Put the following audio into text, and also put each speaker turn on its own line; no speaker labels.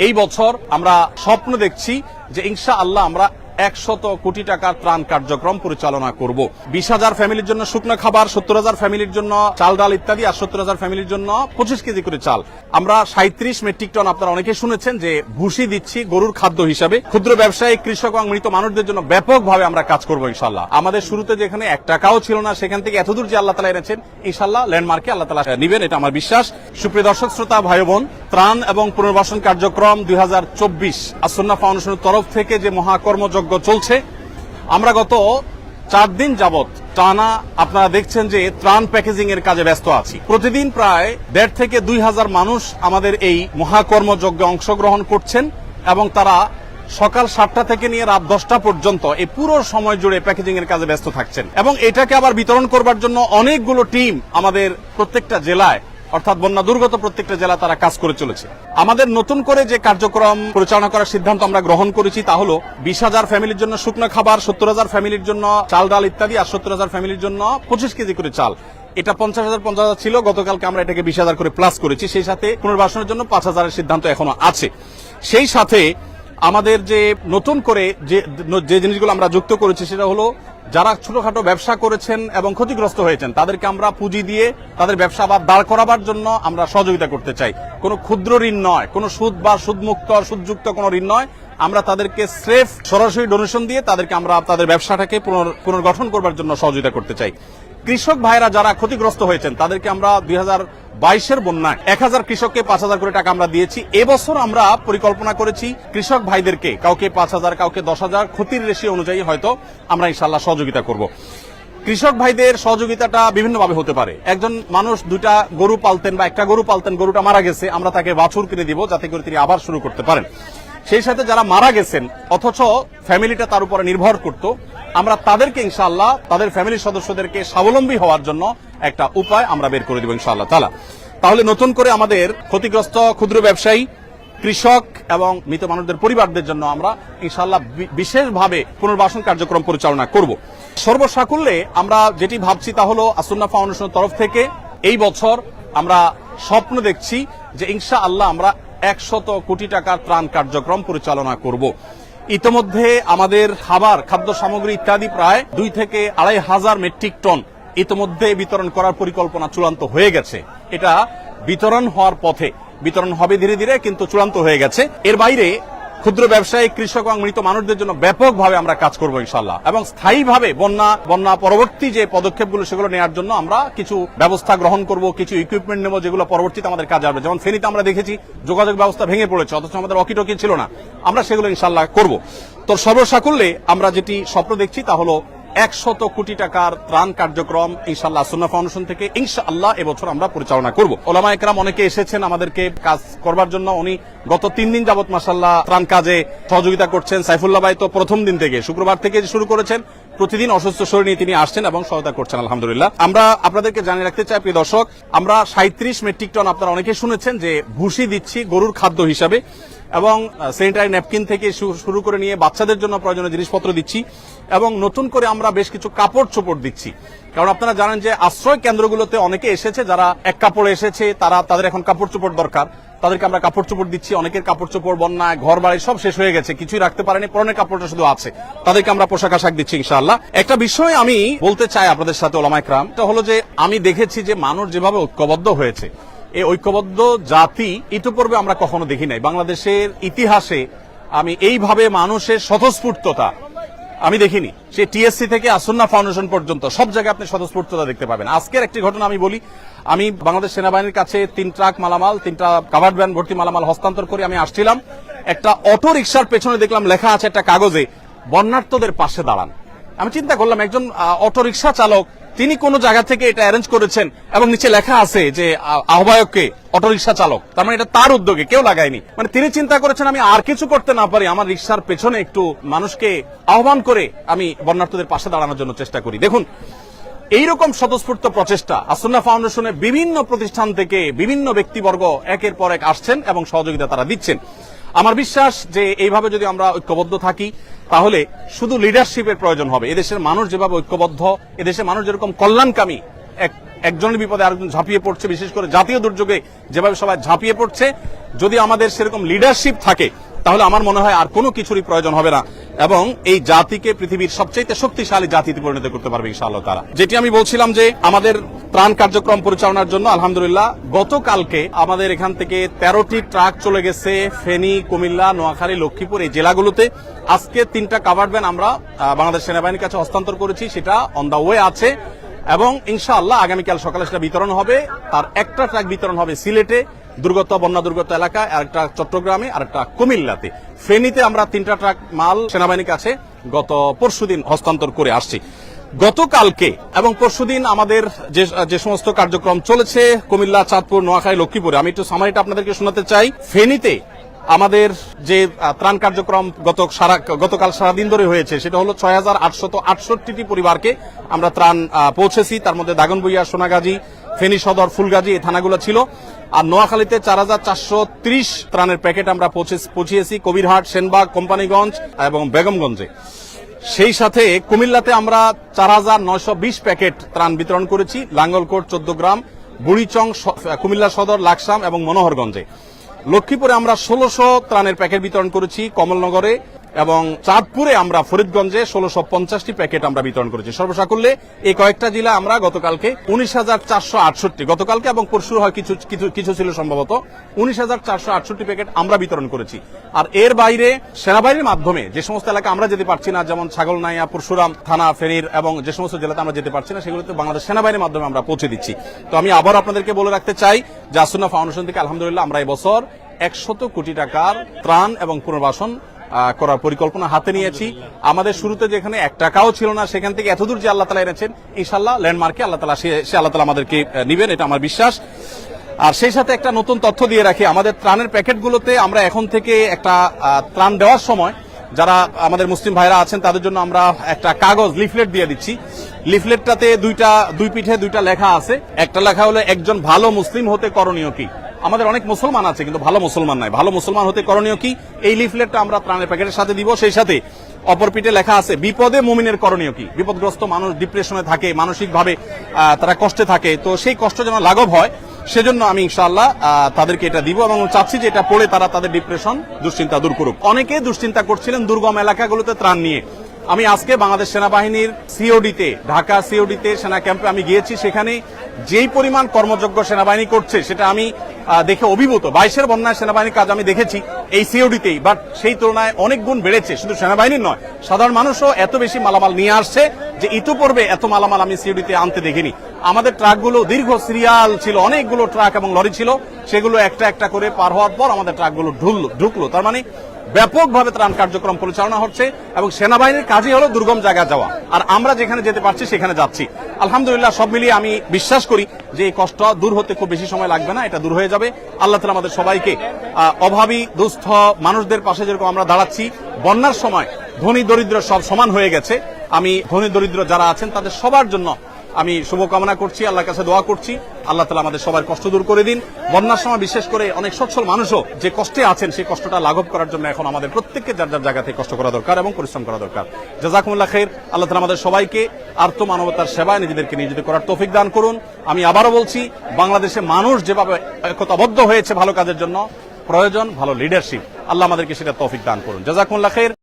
এই বছর আমরা স্বপ্ন দেখছি যে ইনশাআল্লাহ আমরা 100 কোটি টাকার ত্রাণ কার্যক্রম পরিচালনা করব। 20,000 ফ্যামিলির জন্য শুকনো খাবার, 70,000 ফ্যামিলির জন্য চাল ডাল ইত্যাদি, আর 70,000 ফ্যামিলির জন্য 25 কেজি করে চাল। আমরা 37 মেট্রিক টন, আপনারা অনেকে শুনেছেন যে ভুসি দিচ্ছি গরুর খাদ্য হিসাবে। ক্ষুদ্র ব্যবসায়ী, কৃষক এবং মৃত মানুষদের জন্য ব্যাপকভাবে আমরা কাজ করব ইনশাআল্লাহ। আমাদের শুরুতে যেখানে 1 টাকাও ছিল না, সেখান থেকে এতদূর যে আল্লাহ তাআলা এনেছেন, ইনশাআল্লাহ ল্যান্ডমার্কে আল্লাহ তাআলা নিবেন, এটা আমার বিশ্বাস। সুপ্রিয় দর্শক শ্রোতা ভাই বোন, ত্রাণ এবং পুনর্বাসন কার্যক্রম 2024 আসন্না ফাউন্ডেশনের তরফ থেকে যে মহাকর্মযজ্ঞ চলছে, আমরা গত 4 দিন যাবত টানা আপনারা দেখছেন যে ত্রাণ প্যাকেজিং এর কাজে ব্যস্ত আছি। প্রতিদিন প্রায় 1,500 থেকে 2,000 মানুষ আমাদের এই মহাকর্মযজ্ঞে অংশগ্রহণ করছেন এবং তারা সকাল 7টা থেকে নিয়ে রাত 10টা পর্যন্ত এই পুরো সময় জুড়ে প্যাকেজিং এর কাজে ব্যস্ত থাকছেন এবং এটাকে আবার বিতরণ করবার জন্য অনেকগুলো টিম আমাদের প্রত্যেকটা জেলায়, অর্থাৎ বন্যা দুর্গত প্রত্যেকটা জেলা তারা কাজ করে চলেছে। আমাদের নতুন করে যে কার্যক্রম পরিচালনা করার সিদ্ধান্ত আমরা গ্রহণ করেছি তা হলো 20,000 ফ্যামিলির জন্য শুকনো খাবার, 70,000 ফ্যামিলির জন্য চাল ডাল ইত্যাদি, আর 70,000 ফ্যামিলির জন্য 25 কেজি করে চাল। এটা 50,000 ছিল, গতকালকে আমরা এটাকে 20,000 করে প্লাস করেছি। সেই সাথে পুনর্বাসনের জন্য 5,000-এর সিদ্ধান্ত এখনো আছে। সেই সাথে আমাদের যে নতুন করে যে জিনিসগুলো আমরা যুক্ত করেছি সেটা হলো যারা ছোটখাটো ব্যবসা করেছেন এবং ক্ষতিগ্রস্ত হয়েছেন তাদেরকে আমরা পুঁজি দিয়ে তাদের ব্যবসা আবার দাঁড় করাবার জন্য আমরা সহযোগিতা করতে চাই। কোনো ক্ষুদ্র ঋণ নয়, কোনো সুদ বা সুদমুক্ত সুদযুক্ত কোনো ঋণ নয়। আমরা তাদেরকে স্রেফ সরাসরি ডোনেশন দিয়ে তাদেরকে আমরা তাদের ব্যবসাটাকে পুনর্গঠন করবার জন্য সহযোগিতা করতে চাই। কৃষক ভাইরা যারা ক্ষতিগ্রস্ত হয়েছেন তাদেরকে আমরা 2022-এর বন্যায় 1,000 কৃষককে 5,000 করে টাকা আমরা দিয়েছি। এবছর আমরা পরিকল্পনা করেছি কৃষক ভাইদেরকে কাউকে 5,000, কাউকে 10,000, ক্ষতির রেশিও অনুযায়ী হয়তো আমরা ইনশাআল্লাহ সহযোগিতা করব। কৃষক ভাইদের সহযোগিতাটা বিভিন্নভাবে হতে পারে। একজন মানুষ 2টা গরু পালতেন বা 1টা গরু পালতেন, গরুটা মারা গেছে, আমরা তাকে বাছুর কিনে দিব যাতে করে তিনি আবার শুরু করতে পারেন। সেই সাথে যারা মারা গেছেন অথচ ফ্যামিলিটা তার উপরে নির্ভর করত, আমরা তাদেরকে ইনশাআল্লাহ তাদের ফ্যামিলির সদস্যদেরকে স্বাবলম্বী হওয়ার জন্য একটা উপায় আমরা বের করে দেব ইনশাআল্লাহ তাআলা। তাহলে নতুন করে আমাদের ক্ষতিগ্রস্ত ক্ষুদ্র ব্যবসায়ী, কৃষক এবং মৃত মানুষদের পরিবারদের জন্য আমরা ইনশাআল্লাহ বিশেষভাবে পুনর্বাসন কার্যক্রম পরিচালনা করব। সর্বসাকুল্যে আমরা যেটি ভাবছি তা হলো আসন্না ফাউন্ডেশনের তরফ থেকে এই বছর আমরা স্বপ্ন দেখছি যে ইনশাআল্লাহ আমরা 100 কোটি টাকার ত্রাণ কার্যক্রম পরিচালনা করব। ইতোমধ্যে আমাদের খাদ্য সামগ্রী ইত্যাদি প্রায় 2 থেকে 2,500 মেট্রিক টন ইতোমধ্যে বিতরণ করার পরিকল্পনা চূড়ান্ত হয়ে গেছে। এটা বিতরণ হওয়ার পথে, বিতরণ হবে ধীরে ধীরে, কিন্তু চূড়ান্ত হয়ে গেছে। এর বাইরে ক্ষুদ্র ব্যবসায়ী, কৃষক এবং মৃত মানুষদের জন্য ব্যাপকভাবে আমরা কাজ করব ইনশাআল্লাহ এবং স্থায়ীভাবে বন্যা পরবর্তী যে পদক্ষেপগুলো সেগুলো নেওয়ার জন্য আমরা কিছু ব্যবস্থা গ্রহণ করব, কিছু ইকুইপমেন্ট নেব যেগুলো পরবর্তীতে আমাদের কাজে আসবে। যেমন ফেনীতে আমরা দেখেছি যোগাযোগ ব্যবস্থা ভেঙে পড়েছে, অথচ আমাদের ওয়াকিটকি ছিল না, আমরা সেগুলো ইনশাআল্লাহ করব। তো সর্বসাকুল্যে আমরা যেটি স্বপ্ন দেখছি তা হলো 100 কোটি টাকার ত্রাণ কার্যক্রম ইনশাআল্লাহ সুন্নাহ ফাউন্ডেশন থেকে ইনশাআল্লাহ এবছর আমরা পরিচালনা করব। ওলামা একরাম অনেকে এসেছেন আমাদেরকে কাজ করবার জন্য। উনি গত 3 দিন যাবত মাশাআল্লাহ ত্রাণ কাজে সহযোগিতা করছেন। সাইফুল্লাহ ভাই তো প্রথম দিন থেকে, শুক্রবার থেকে শুরু করেছেন, প্রতিদিন অসুস্থ শরীর নিয়ে তিনি আসছেন এবং সহায়তা করছেন আলহামদুলিল্লাহ। আমরা আপনাদেরকে জানিয়ে রাখতে চাই প্রিয় দর্শক, আমরা 37 মেট্রিক টন, আপনারা অনেকে শুনেছেন যে ভুসি দিচ্ছি গরুর খাদ্য হিসাবে এবং স্যানিটারি ন্যাপকিন থেকে শুরু করে নিয়ে বাচ্চাদের জন্য প্রয়োজনীয় জিনিসপত্র দিচ্ছি এবং নতুন করে আমরা বেশ কিছু কাপড় চোপড় দিচ্ছি। কারণ আপনারা জানেন যে আশ্রয় কেন্দ্রগুলোতে অনেকে এসেছে যারা এক কাপড়ে এসেছে, তাদের এখন কাপড় চোপড় দরকার, তাদেরকে আমরা কাপড় চোপড় দিচ্ছি। অনেকের কাপড় চোপড় বন্যায় ঘর বাড়ি সব শেষ হয়ে গেছে, কিছুই রাখতে পারেনি, পরনের কাপড়টা শুধু আছে, তাদেরকে আমরা পোশাক আশাক দিচ্ছি ইনশাআল্লাহ। একটা বিষয় আমি বলতে চাই আপনাদের সাথে ওলামা একরাম, এটা হলো যে আমি দেখেছি যে মানুষ যেভাবে ঐক্যবদ্ধ হয়েছে, এই ঐক্যবদ্ধ জাতি ইতিপূর্বে আমরা কখনো দেখি নাই। বাংলাদেশের ইতিহাসে আমি এইভাবে মানুষের স্বতঃস্ফূর্ততা আমি দেখিনি। সে টিএসসি থেকে আসন্না ফাউন্ডেশন পর্যন্ত সব জায়গায় আপনি স্বতঃস্ফূর্ততা দেখতে পাবেন। আজকের একটি ঘটনা আমি বলি, আমি বাংলাদেশ সেনাবাহিনীর কাছে 3 ট্রাক মালামাল, 3টা কাভার্ড ভ্যান ভর্তি মালামাল হস্তান্তর করে আমি আসছিলাম। একটা অটো রিকশার পেছনে দেখলাম লেখা আছে একটা কাগজে, বন্যার্তদের পাশে দাঁড়ান। আমি চিন্তা করলাম একজন অটো রিকশা চালক তিনি কোন জায়গা থেকে এটা অ্যারেঞ্জ করেছেন এবং নিচে লেখা আছে যে আহ্বায়ককে অটোরিকশা চালক, তার মানে এটা তার উদ্যোগে, কেউ লাগায়নি। মানে তিনি চিন্তা করেছেন আমি আর কিছু করতে না পারি, আমার রিকশার পেছনে একটু মানুষকে আহ্বান করে আমি বন্যার্তদের পাশে দাঁড়ানোর জন্য চেষ্টা করি। দেখুন, এইরকম স্বতঃস্ফূর্ত প্রচেষ্টা আসন্না ফাউন্ডেশনের বিভিন্ন প্রতিষ্ঠান থেকে বিভিন্ন ব্যক্তিবর্গ একের পর এক আসছেন এবং সহযোগিতা তারা দিচ্ছেন। আমার বিশ্বাস যে এইভাবে যদি আমরা ঐক্যবদ্ধ থাকি তাহলে শুধু লিডারশিপের প্রয়োজন হবে। এদেশের মানুষ যেভাবে ঐক্যবদ্ধ, এদেশের মানুষ যেরকম কল্যাণকামী একজনের বিপদে আরেকজন ঝাঁপিয়ে পড়ছে, বিশেষ করে জাতীয় দুর্যোগে যেভাবে সবাই ঝাঁপিয়ে পড়ছে, যদি আমাদের সেরকম লিডারশিপ থাকে তাহলে আমার মনে হয় আর কোনো কিছুরই প্রয়োজন হবে না এবং এই জাতিকে পৃথিবীর সবচেয়ে শক্তিশালী জাতিতে পরিণত করতে পারবে ইনশাআল্লাহ তাআলা। যেটি আমি বলছিলাম যে আমাদের ত্রাণ কার্যক্রম পরিচালনার জন্য আলহামদুলিল্লাহ গতকালকে আমাদের এখান থেকে 13টি ট্রাক চলে গেছে ফেনী, কুমিল্লা, নোয়াখালী, লক্ষ্মীপুর এই জেলাগুলোতে। আজকে 3টা কাভার্ড ভ্যান আমরা বাংলাদেশ সেনাবাহিনীর কাছে হস্তান্তর করেছি, সেটা অন দা ওয়ে আছে এবং ইনশাআল্লাহ আগামীকাল সকালে সেটা বিতরণ হবে। তার একটা ট্রাক বিতরণ হবে সিলেটে বন্যা দুর্গত এলাকায়, আর একটা চট্টগ্রামে, আর একটা কুমিল্লাতে। ফেনীতে আমরা 3টা ট্রাক মাল সেনাবাহিনীর কাছে গত পরশুদিন হস্তান্তর করে আসছি। গতকালকে এবং পরশুদিন আমাদের যে সমস্ত কার্যক্রম চলেছে কুমিল্লা, চাঁদপুর, নোয়াখালী, লক্ষ্মীপুরে, আমি একটু সামারিটা আপনাদেরকে শোনাতে চাই। ফেনীতে আমাদের যে ত্রাণ কার্যক্রম গতকাল সারাদিন ধরে হয়েছে সেটা হলো 6868টি পরিবারকে আমরা ত্রাণ পৌঁছেছি। তার মধ্যে দাগনভূঞা, সোনাগাজী, ফেনী সদর, ফুলগাজী এই থানাগুলো ছিল। আর নোয়াখালীতে 4430 ত্রাণের প্যাকেট আমরা পৌঁছিয়েছি কবিরহাট, সেনবাগ, কোম্পানিগঞ্জ এবং বেগমগঞ্জে। সেই সাথে কুমিল্লাতে আমরা 4920 প্যাকেট ত্রাণ বিতরণ করেছি লাঙ্গলকোট, 14 গ্রাম, বুড়িচং, কুমিল্লা সদর, লাকসাম এবং মনোহরগঞ্জে। লক্ষ্মীপুরে আমরা 1600 ত্রাণের প্যাকেট বিতরণ করেছি কমলনগরে এবং চাঁদপুরে আমরা ফরিদগঞ্জে 1650টি প্যাকেট আমরা বিতরণ করেছি। সর্বসাকুল্যে এই কয়েকটা জেলা আমরা গতকালকে 19,468 গতকালকে এবং পরশু হয় কিছু ছিল সম্ভবত 19,468 প্যাকেট আমরা বিতরণ করেছি। আর এর বাইরে সেনাবাহিনীর মাধ্যমে যে সমস্ত এলাকা আমরা যেতে পারছি না, যেমন ছাগলনাইয়া, পরশুরাম থানা, ফেনীর এবং যে সমস্ত জেলাতে আমরা যেতে পারছি না, সেগুলোতে বাংলাদেশ সেনাবাহিনীর মাধ্যমে আমরা পৌঁছে দিচ্ছি। তো আমি আবার আপনাদেরকে বলে রাখতে চাই যে আসুন্নাহ ফাউন্ডেশন থেকে আলহামদুলিল্লাহ আমরা এবছর 100 কোটি টাকার ত্রাণ এবং পুনর্বাসন করার পরিকল্পনা হাতে নিয়েছি। আমাদের শুরুতে যেখানে 1 টাকাও ছিল না সেখান থেকে এতদূর যে আল্লাহ তাআলা এনেছেন, ইনশাআল্লাহ ল্যান্ডমার্কে আল্লাহ তাআলা আমাদেরকে নিবেন, এটা আমার বিশ্বাস। আর সেই সাথে একটা নতুন তথ্য দিয়ে রাখি, আমাদের ত্রাণের প্যাকেটগুলোতে আমরা এখন থেকে একটা ত্রাণ দেওয়ার সময় যারা আমাদের মুসলিম ভাইরা আছেন তাদের জন্য আমরা একটা কাগজ লিফলেট দিয়ে দিচ্ছি। লিফলেটটাতে দুই পিঠে 2টা লেখা আছে। একটা লেখা হলো একজন ভালো মুসলিম হতে করণীয় কি। আমাদের অনেক মুসলমান আছে কিন্তু ভালো মুসলমান নাই। ভালো মুসলমান হতে করণীয় কি, এই লিফলেটটা আমরা ত্রাণের প্যাকেটের সাথে দিব। সেই সাথে অপর পিঠে লেখা আছে বিপদে মুমিনের করণীয় কি। বিপদগ্রস্ত মানুষ ডিপ্রেশনে থাকে, মানসিকভাবে তারা কষ্টে থাকে, তো সেই কষ্ট যেন লাঘব হয় সেজন্য আমি ইনশাআল্লাহ তাদেরকে এটা দিব এবং চাচ্ছি যে এটা পড়ে তারা তাদের ডিপ্রেশন, দুশ্চিন্তা দূর করুক। অনেকে দুশ্চিন্তা করছিলেন দুর্গম এলাকাগুলোতে ত্রাণ নিয়ে। আমি আজকে বাংলাদেশ সেনাবাহিনীর সিওডিতে, ঢাকা সিওডিতে সেনা ক্যাম্পে আমি গিয়েছি। সেখানে যেই পরিমাণ কর্মযোগ্য সেনাবাহিনী করছে সেটা আমি দেখে অভিভূত। 22-এর বন্যায় সেনাবাহিনীর কাজ আমি দেখেছি এই সিওডিতেই, বাট সেই তুলনায় অনেক গুণ বেড়েছে। শুধু সেনাবাহিনীর নয়, সাধারণ মানুষও এত বেশি মালামাল নিয়ে আসছে যে ইতিপূর্বে এত মালামাল আমি সিওডিতে আনতে দেখিনি। আমাদের ট্রাকগুলো দীর্ঘ সিরিয়াল ছিল, অনেকগুলো ট্রাক এবং লরি ছিল, সেগুলো একটা একটা করে পার হওয়ার পর আমাদের ট্রাকগুলো ঢুকলো। তার মানে ব্যাপকভাবে ত্রাণ কার্যক্রম পরিচালনা হচ্ছে এবং সেনাবাহিনীর কাজই হলো দুর্গম জায়গায় যাওয়া, আর আমরা যেখানে যেতে পারছি সেখানে যাচ্ছি। আলহামদুলিল্লাহ সব মিলিয়ে আমি বিশ্বাস করি যে এই কষ্ট দূর হতে খুব বেশি সময় লাগবে না, এটা দূর হয়ে যাবে। আল্লাহ তাআলা আমাদের সবাইকে অভাবী দুস্থ মানুষদের পাশে যেরকম আমরা দাঁড়াচ্ছি, বন্যার সময় ধনী দরিদ্র সব সমান হয়ে গেছে। আমি ধনী দরিদ্র যারা আছেন তাদের সবার জন্য আমি শুভকামনা করছি, আল্লাহর কাছে দোয়া করছি আল্লাহ তাআলা আমাদের সবার কষ্ট দূর করে দিন। বন্যার সময় বিশেষ করে অনেক সচ্ছল মানুষও যে কষ্টে আছেন সেই কষ্টটা লাঘব করার জন্য এখন আমাদের প্রত্যেককে যার যার জায়গা থেকে কষ্ট করা দরকার এবং পরিশ্রম করা দরকার। জাযাকুমুল্লাহ খাইর। আল্লাহ তাআলা আমাদের সবাইকে আর্ত মানবতার সেবায় নিজেদেরকে নিয়োজিত করার তৌফিক দান করুন। আমি আবারও বলছি, বাংলাদেশে মানুষ যেভাবে একতাবদ্ধ হয়েছে ভালো কাজের জন্য, প্রয়োজন ভালো লিডারশিপ। আল্লাহ আমাদেরকে সেটা তৌফিক দান করুন। জাযাকুমুল্লাহ খাইর।